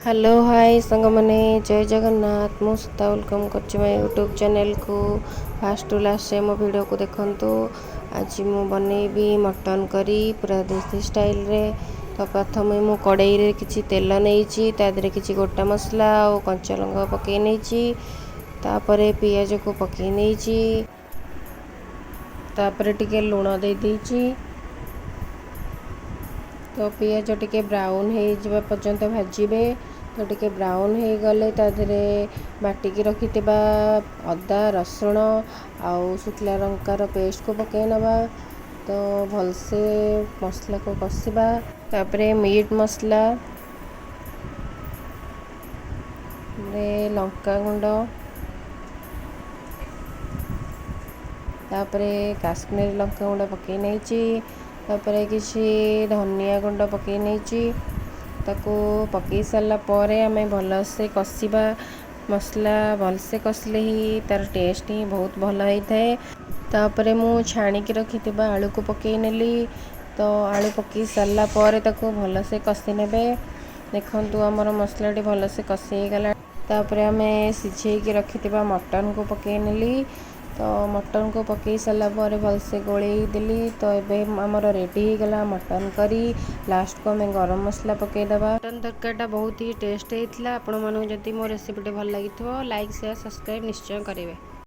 Hello hi सांग मैंने जय जगन्नाथ मु सीता वेलकम कर यूट्यूब चैनल को फास्ट टू लास्ट मो वीडियो को देखंतु। आज मु बनैबी मटन करी पूरा देसी स्टाइल रे। तो प्रथम मु कड़ाई रे किछि तेल नहीं तादरे किछि गोटा मसला और कंचा लंका पकई नहीं तापरे पियाज को पकई नहीं तापरे टिके लूण दे देछि। तो पियाज टिके ब्राउन हो जावा पर्यंत भाजिबे। तो टिके ब्राउन हो गले ताधरे बाटिकी रखिथिबा अदा रसुण आउ शुखला लंकार पेस्ट को पकई नबा। तो भलसे मसला को कषिबा तापरे मीट मसला रे लंका गुंड तापरे काश्मीरी लंका गुंड पकई नहीं तापरे किसी धनिया गुंड पकई नहीं ताको पकई सारा पर आम भलसे कषिबा। मसला भलसे कषिले ही तार टेस्ट ही बहुत भल होता है। तापरे मु छाणिकी रखिथिबा आलू को पकई नेली। तो आलू पकई सारा पर ताको भलसे कषि नेबे। देखंतु हमर मसलाटी भलसे कषि गला तापरे आमे सिझेइकी रखिथिबा मटन को पकई नेली। तो मटन को पकई सारा पर भलसे गोलई देली। तो एबे हमर रेडी हो गला मटन करी। लास्ट को हमें गरम मसला पकई दबा। मटन तरकारीटा बहुत ही टेस्ट होता। आपण मानू जदि मो रेसिपीटी भल लगी लाइक शेयर सब्सक्राइब निश्चय करेंगे।